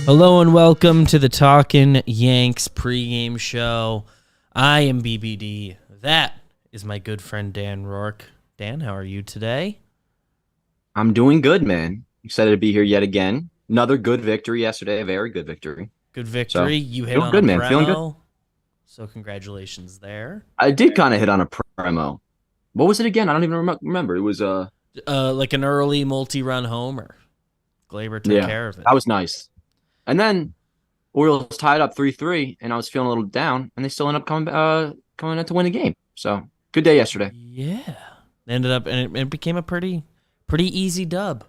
Hello and welcome to the Talkin' Yanks pregame show. I am BBD. That is my good friend Dan Rourke. Dan, how are you today? I'm doing good, man. Excited to be here yet again. Another good victory yesterday, a very good victory. Good So, victory. You hit feeling on a good, man. Feeling good. premo, so congratulations there. I did kind of hit on a promo. What was it again? I don't even remember. It was Like an early multi-run homer. Glaber took yeah, care of it. that was nice. And then Orioles tied up 3-3, and I was feeling a little down, and they still end up coming out to win the game. So, good day yesterday. Yeah. Ended up, and it became a pretty easy dub.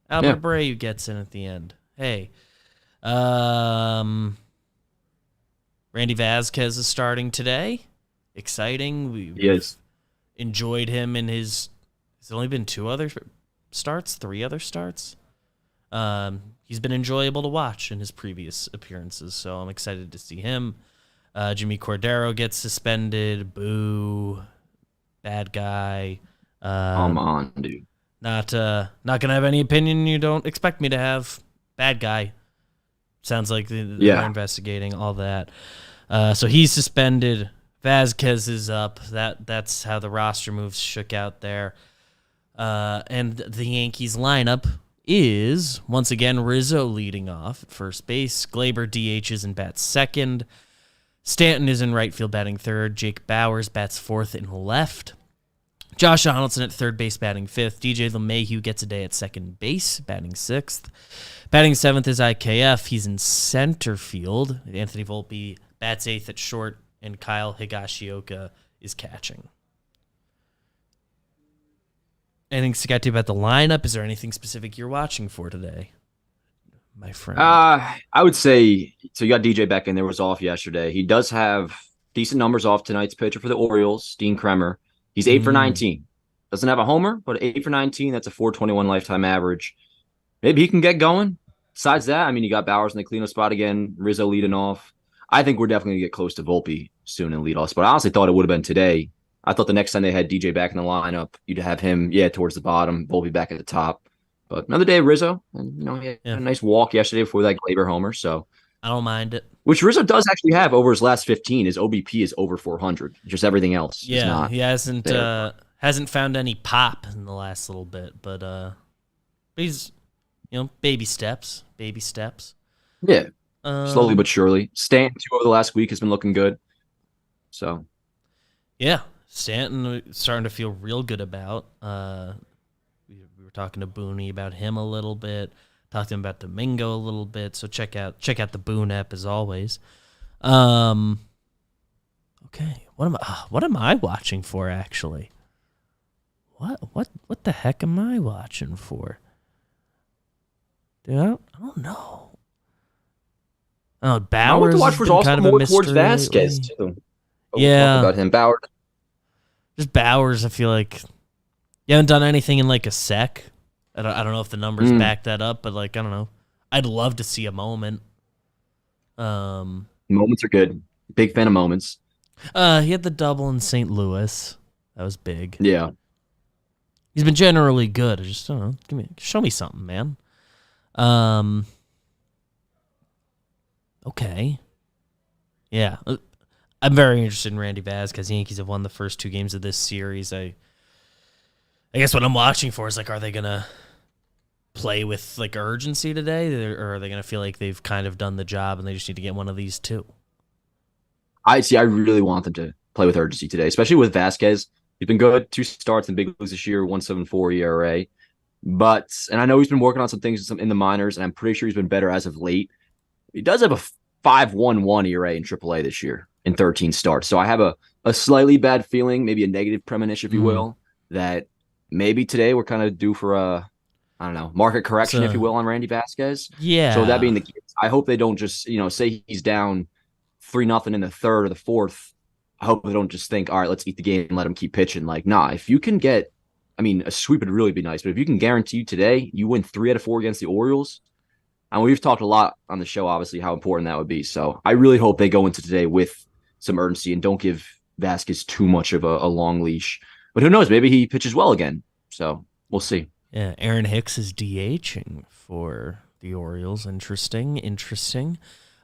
Yeah. Albert Abreu gets in at the end. Hey, um, Randy Vasquez is starting today. Exciting. We've Yes. enjoyed him in his. It's only been three other starts. He's been enjoyable to watch in his previous appearances, so I'm excited to see him. Jimmy Cordero gets suspended. Boo, bad guy. Come on, dude. Not gonna have any opinion you don't expect me to have. Bad guy. Sounds like they're Yeah. investigating all that. So he's suspended. Vasquez is up. That's how the roster moves shook out there. And the Yankees lineup is once again Rizzo leading off at first base. Glaber DHs and bats second. Stanton is in right field batting third. Jake Bauers bats fourth and left. Josh Donaldson at third base batting fifth. DJ LeMahieu gets a day at second base batting sixth. Batting seventh is IKF. He's in center field. Anthony Volpe bats eighth at short, and Kyle Higashioka is catching. Anything Scotty about the lineup? Is there anything specific you're watching for today, my friend? I would say so. You got DJ back in there, was off yesterday. He does have decent numbers off tonight's pitcher for the Orioles, Dean Kremer. He's 8 for 19. Doesn't have a homer, but 8 for 19. That's a 421 lifetime average. Maybe he can get going. Besides that, I mean, you got Bowers in the cleanup spot again, Rizzo leading off. I think we're definitely going to get close to Volpe soon in leadoff spot. I honestly thought it would have been today. I thought the next time they had DJ back in the lineup, you'd have him, towards the bottom, Volpe back at the top. But another day of Rizzo, and he had a nice walk yesterday before that Glaber homer. So I don't mind it. which Rizzo does actually have over his last 15. His OBP is over 400. Just everything else is not. He hasn't there. hasn't found any pop in the last little bit, but he's baby steps. Yeah, slowly but surely. Stanton too over the last week has been looking good. So Yeah, Stanton starting to feel real good about. We were talking to Booney about him a little bit. Talked to him about Domingo a little bit. So check out the Boone app as always. Okay, what am I watching for actually? What the heck am I watching for? Dude, I don't know. Oh, I want Bowers to watch has for been also kind of a more towards mystery Vasquez lately. too. We'll talk Yeah, about him. Bauer. just Bowers. I feel like you haven't done anything in like a sec. I don't know if the numbers back that up, but like I don't know. I'd love to see a moment. Moments are good. Big fan of moments. He had the double in St. Louis. That was big. Yeah. He's been generally good. I just don't know. Show me something, man. Okay. Yeah. I'm very interested in Randy Vasquez because the Yankees have won the first two games of this series. I guess what I'm watching for is like, are they gonna play with like urgency today, or are they gonna feel like they've kind of done the job and they just need to get one of these two? I see. I really want them to play with urgency today, especially with Vasquez. He's been good. 2 starts in big leagues this year, 1.74 ERA. And I know he's been working on some things in the minors, and I'm pretty sure he's been better as of late. He does have a 5.11 ERA in AAA this year in 13 starts. So I have a slightly bad feeling, maybe a negative premonition, if you will, that maybe today we're kind of due for a, I don't know, market correction, if you will, on Randy Vasquez. Yeah. So that being the case, I hope they don't just, say he's down 3-0 in the third or the fourth. I hope they don't just think, all right, let's eat the game and let him keep pitching. Like, nah, if you can get, a sweep would really be nice. But if you can guarantee today you win 3 out of 4 against the Orioles, and we've talked a lot on the show, obviously, how important that would be. So I really hope they go into today with some urgency and don't give Vasquez too much of a long leash. But who knows? Maybe he pitches well again. So we'll see. Yeah, Aaron Hicks is DHing for the Orioles. Interesting.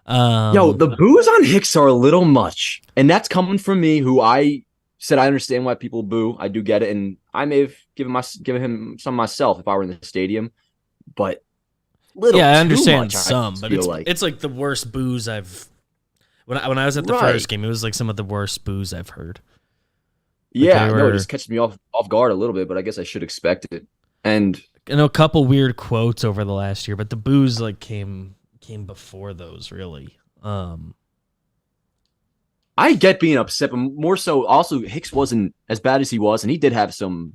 Yo, the boos on Hicks are a little much. And that's coming from me, who I said I understand why people boo. I do get it. And I may have given him some myself if I were in the stadium. But little I too understand much, some, I but feel like. it's like the worst boos I've when I was at the Right. first game, it was like some of the worst boos I've heard. Like Yeah, no, it just catches me off guard a little bit, but I guess I should expect it. And I know a couple weird quotes over the last year, but the boos like came before those really. I get being upset, but more so also Hicks wasn't as bad as he was, and he did have some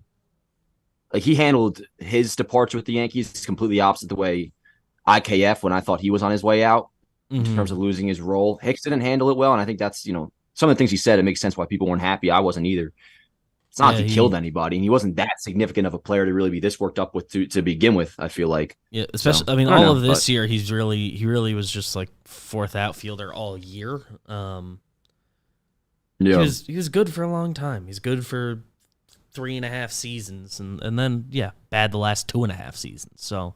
like he handled his departure with the Yankees completely opposite the way IKF when I thought he was on his way out in terms of losing his role. Hicks didn't handle it well, and I think that's some of the things he said. It makes sense why people weren't happy. I wasn't either. It's not like he killed anybody, and he wasn't that significant of a player to really be this worked up with to begin with. I feel like especially so, I mean all of this year he really was just like fourth outfielder all year. He was good for a long time. He's good for 3.5 seasons, and then bad the last 2.5 seasons. So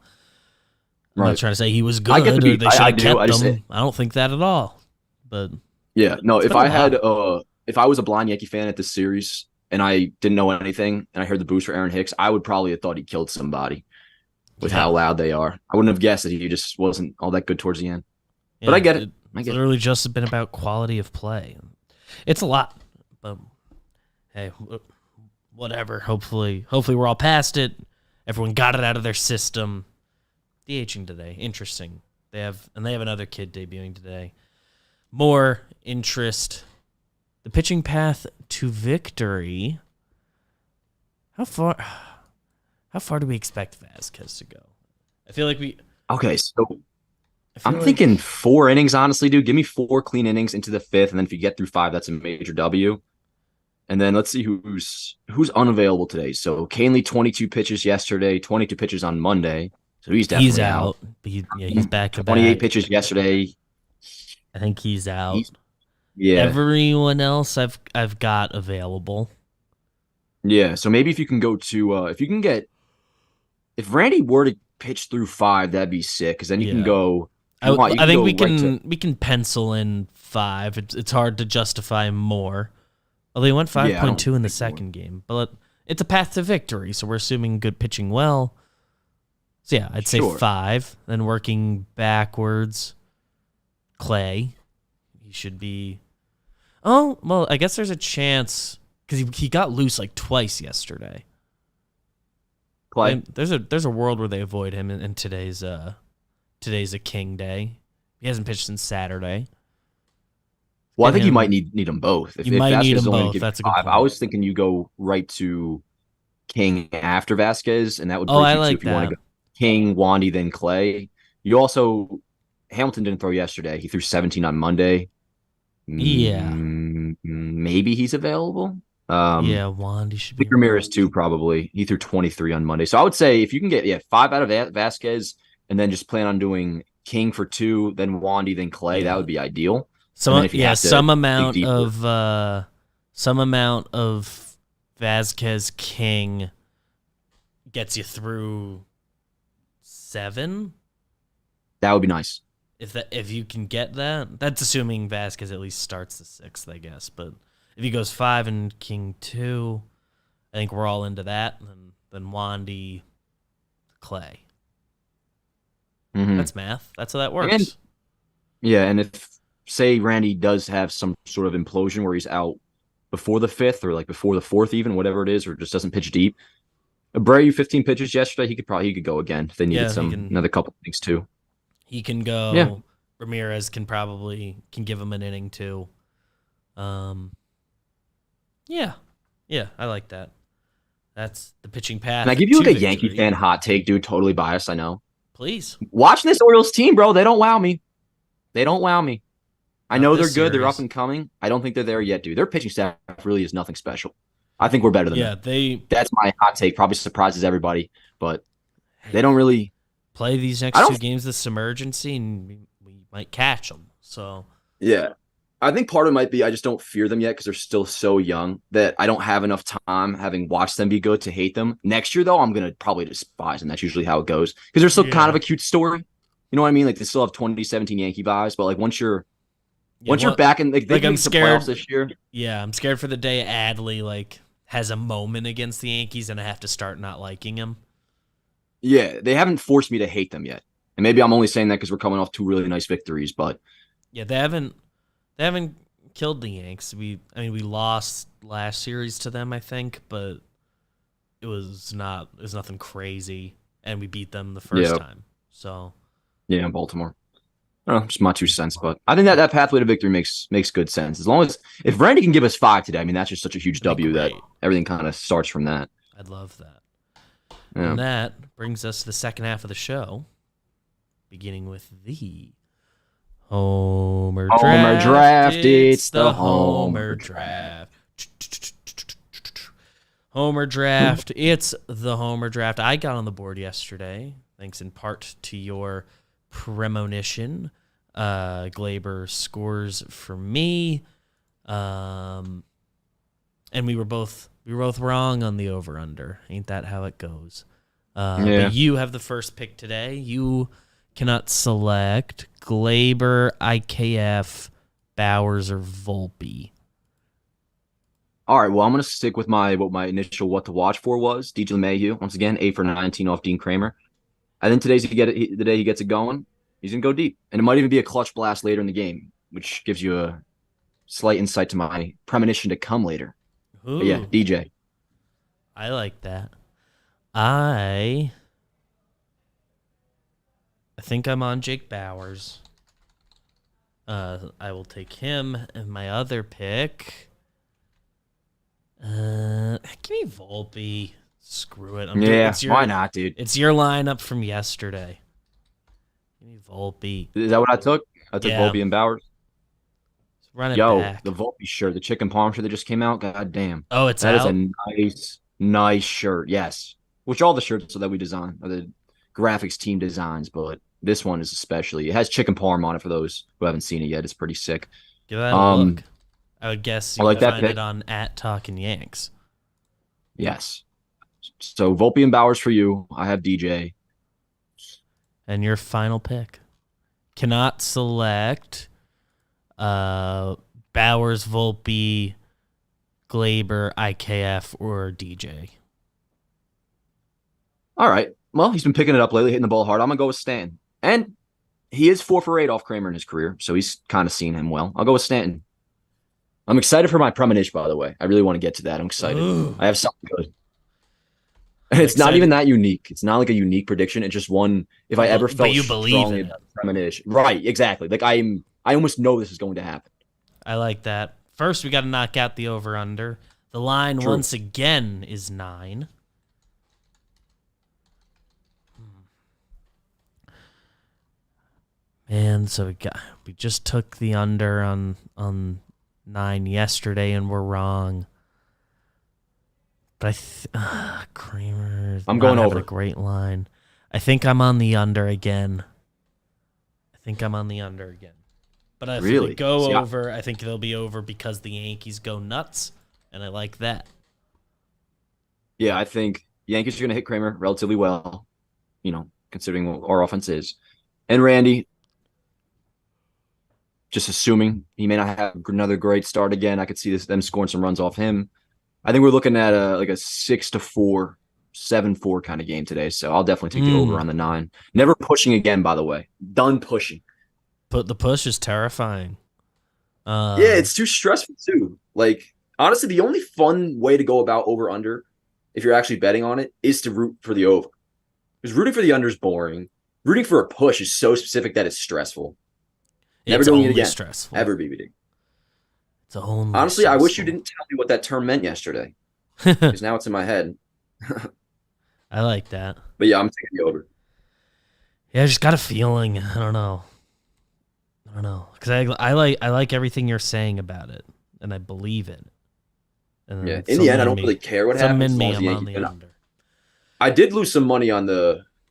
I'm not trying to say he was good or they should have kept him. I don't think that at all. But yeah, no. If I was a blind Yankee fan at this series and I didn't know anything and I heard the boost for Aaron Hicks, I would probably have thought he killed somebody with how loud they are. I wouldn't have guessed that he just wasn't all that good towards the end. But I get it. It's literally just been about quality of play. It's a lot, but hey, whatever. Hopefully we're all past it. Everyone got it out of their system. DHing today, interesting. They have another kid debuting today. More interest. The pitching path to victory. How far do we expect Vasquez to go? I feel like Okay, so I'm thinking 4 innings, honestly, dude. Give me 4 clean innings into the 5th, and then if you get through 5, that's a major W. And then let's see who's unavailable today. So Canely 22 pitches yesterday, 22 pitches on Monday. So he's definitely out. He's back to 28 pitches yesterday. I think he's out. Yeah. Everyone else I've got available. Yeah. So maybe if you can go to if Randy were to pitch through 5, that'd be sick. Because then you can go. I think we can pencil in 5. It's hard to justify more. Although he went 5.2 in the second game, but it's a path to victory, so we're assuming good pitching well. So yeah, I'd say 5. Then working backwards, Clay, he should be. Oh well, I guess there's a chance because he got loose like twice yesterday. Clay, and there's a world where they avoid him in today's a king day. He hasn't pitched since Saturday. Well, I think you might need them both. You might need them both. That's a good point. I was thinking you go right to King after Vasquez, and that would break I like if you want to go King, Wandy, then Clay. You also Hamilton didn't throw yesterday. He threw 17 on Monday. Yeah, maybe he's available. Wandy should be. Ramirez too, probably. He threw 23 on Monday. So I would say if you can get 5 out of Vasquez, and then just plan on doing King for 2, then Wandy, then Clay, that would be ideal. Some amount of Vasquez King gets you through 7. That would be nice. If you can get that, that's assuming Vasquez at least starts the 6th, I guess. But if he goes 5 and King 2, I think we're all into that. And then Wandy, Clay. Mm-hmm. That's math. That's how that works. And if say Randy does have some sort of implosion where he's out before the 5th or like before the 4th, even whatever it is, or just doesn't pitch deep. Abreu 15 pitches yesterday. He could go again if they needed another couple things too. He can go. Yeah. Ramirez can give him an inning too. Yeah, I like that. That's the pitching path. Can I give you like a Yankee fan hot take, dude? Totally biased, I know. Please. Watching this Orioles team, bro, they don't wow me. I know they're good. They're up and coming. I don't think they're there yet, dude. Their pitching staff really is nothing special. I think we're better than them. That's my hot take. Probably surprises everybody, but they don't really play these next 2 games this emergency, and we might catch them. So yeah, I think part of it might be I just don't fear them yet because they're still so young that I don't have enough time, having watched them be good, to hate them. Next year, though, I'm gonna probably despise them. That's usually how it goes because they're still kind of a cute story. You know what I mean? Like they still have 2017 Yankee vibes, but like Yeah, once you're well, back in, like they like can I'm make the playoffs scared. this year. Yeah, I'm scared for the day Adley like has a moment against the Yankees and I have to start not liking him. Yeah, they haven't forced me to hate them yet. And maybe I'm only saying that because we're coming off two really nice victories, but Yeah, they haven't killed the Yanks. We lost last series to them, I think, but it was nothing crazy, and we beat them the first yeah, time. So yeah, in Baltimore. I don't know, just my 2 cents, but I think that pathway to victory makes good sense. As long as if Randy can give us 5 today, I mean that's just such a huge that'd be W that great. everything kind of starts from that. I'd love that. Yeah. And that brings us to the second half of the show, beginning with the Homer Homer Draft. draft, It's it's the the Homer Homer draft. Draft. Homer Draft. It's the Homer Draft. I got on the board yesterday, thanks in part to your premonition. Glaber scores for me. And we were both wrong on the over under. Ain't that how it goes? Yeah. But you have the first pick today. You cannot select Glaber, IKF, Bowers, or Volpe. All right. Well, I'm gonna stick with what my initial what to watch for was. DJ LeMahieu, once again, 8 for 19 off Dean Kramer. I think today's the day he gets it going. He's gonna go deep, and it might even be a clutch blast later in the game, which gives you a slight insight to my premonition to come later. But yeah, Ooh, DJ. I like that. I I think I'm on Jake Bowers. I will take him. And my other pick, give me Volpe. Screw it. I'm doing. Yeah, why not, dude? It's your lineup from yesterday. Give me Volpe. Is that what I took? I took Yeah, Volpe and Bowers. run it Yo, the back. Volpe shirt, the chicken palm shirt that just came out. God damn, Oh, it's that is a out. nice shirt. Yes, which all the shirts that we design are the graphics team designs, but this one is especially. It has chicken parm on it for those who haven't seen it yet. It's pretty sick. Give that a look. Um, I would guess I you like would that find pick. it on at Talking Yanks. Yes. So Volpe and Bowers for you. I have DJ. And your final pick. Cannot select Bowers, Volpe, Glaber, IKF, or DJ. All right. Well, he's been picking it up lately, hitting the ball hard. I'm gonna go with Stanton, and he is 4 for 8 off Kramer in his career, so he's kind of seen him well. I'll go with Stanton. I'm excited for my premonition, by the way. I really want to get to that. I'm excited. Ooh, I have something good. And I'm it's not even excited. that unique. It's not like a unique prediction. It's just one. If I ever But felt you believe strongly in it. about premonition, right? Exactly. Like I almost know this is going to happen. I like that. First, we got to knock out the over under. The line True. once again is 9. Man, so we just took the under on 9 yesterday and we're wrong. But Kramer's I'm not going having over. a great line. I think I'm on the under again. But if they Really? go See, over, I think they'll be over because the Yankees go nuts, and I like that. yeah, I think Yankees are going to hit Kramer relatively well. Considering what our offense is, and Randy, just assuming he may not have another great start again, I could see them scoring some runs off him. I think we're looking at a 6-4, 7-4 kind of game today. So I'll definitely take the over on the 9. Never pushing again, by the way. Done pushing. But the push is terrifying. Yeah, it's too stressful too. Like honestly, the only fun way to go about over under, if you're actually betting on it, is to root for the over. Because rooting for the under is boring. Rooting for a push is so specific that it's stressful. Never It's doing it only again. stressful. Ever, BBD. It's only Honestly, I wish you stressful. didn't tell me what that term meant yesterday. Because now it's in my head. I like that. But yeah, I'm taking the over. Yeah, I just got a feeling. I don't know. Because I like everything you're saying about it, and I believe it. And Yeah. then In the end, I don't really care what some happens in as long me, as the I'm on Yankees the win. under. I did lose some money on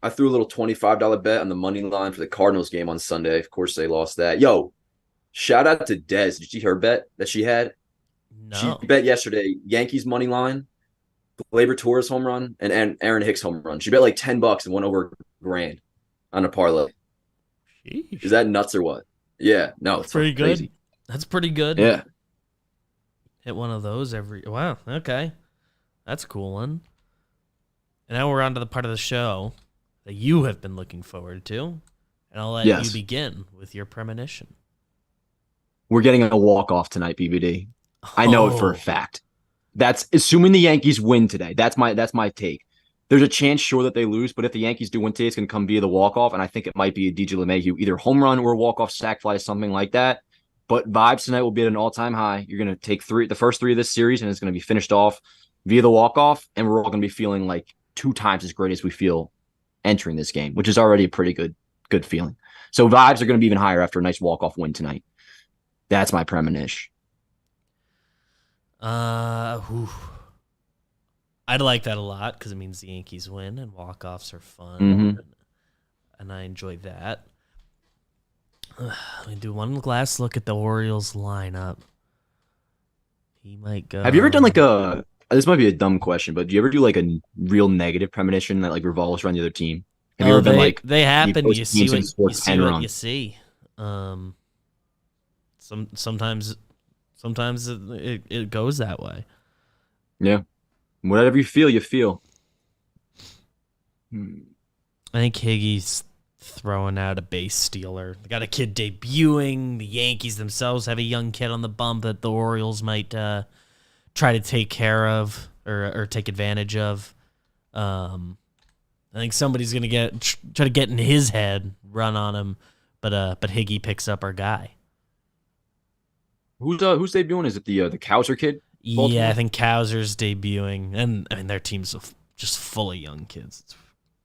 I threw a little $25 bet on the money line for the Cardinals game on Sunday. Of course, they lost that. Yo, shout out to Des. Did you see her bet that she had? She No. bet yesterday Yankees money line, Gleyber Torres home run, and Aaron Hicks home run. She bet like $10 and won over grand on a parlay. Sheesh. Is that nuts or what? Yeah, no, That's it's pretty fucking good. crazy. That's pretty good. Yeah. Hit one of those every. Wow. Okay. That's a cool one. And now we're on to the part of the show that you have been looking forward to. And I'll let you Yes. begin with your premonition. We're getting a walk-off tonight, BBD. I know it for a Oh. fact. That's assuming the Yankees win today. That's my take. There's a chance, sure, that they lose, but if the Yankees do win today, it's going to come via the walk-off, and I think it might be a DJ LeMahieu, either home run or walk-off sac fly, something like that. But vibes tonight will be at an all-time high. You're going to take the first three of this series, and it's going to be finished off via the walk-off, and we're all going to be feeling like 2 times as great as we feel entering this game, which is already a pretty good feeling. So vibes are going to be even higher after a nice walk-off win tonight. That's my premonition. Whew. I'd like that a lot because it means the Yankees win and walk-offs are fun. Mm-hmm. And I enjoy that. Let me do one last look at the Orioles lineup. He might go. Have you ever done like a? This might be a dumb question, but do you ever do like a real negative premonition that like revolves around the other team? Have you ever been like they happen? You see what run? you see. Sometimes it goes that way. Yeah, whatever you feel, you feel. I think Higgy's throwing out a base stealer. They got a kid debuting. The Yankees themselves have a young kid on the bump that the Orioles might try to take care of or take advantage of. I think somebody's gonna try to get in his head, run on him, but Higgy picks up our guy. Who's debuting? Is it the Cowser kid? Baltimore? Yeah, I think Cowser's debuting, and I mean their team's just full of young kids. It's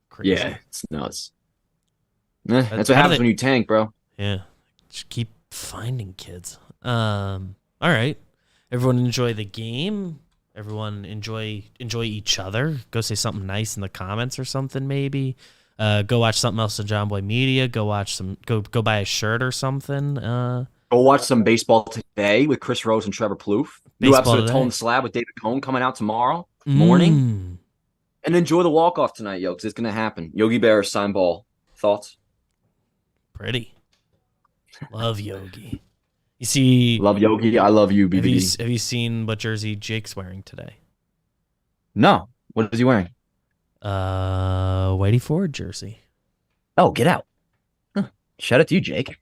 crazy. Yeah, it's nuts. That's what happens when you tank, bro. Yeah, just keep finding kids. All right, everyone enjoy the game. Everyone enjoy each other. Go say something nice in the comments or something. Maybe go watch something else on John Boy Media. Go buy a shirt or something. Go watch some baseball today with Chris Rose and Trevor Plouffe. New episode of Tone Slab with David Cohn coming out tomorrow morning. And enjoy the walk-off tonight, yo, because it's going to happen. Yogi Berra, sign ball. Thoughts? Pretty. Love Yogi. You see... Love Yogi. I love you, BBD. Have you seen what jersey Jake's wearing today? No. What is he wearing? Whitey Ford jersey. Oh, get out. Huh. Shout out to you, Jake.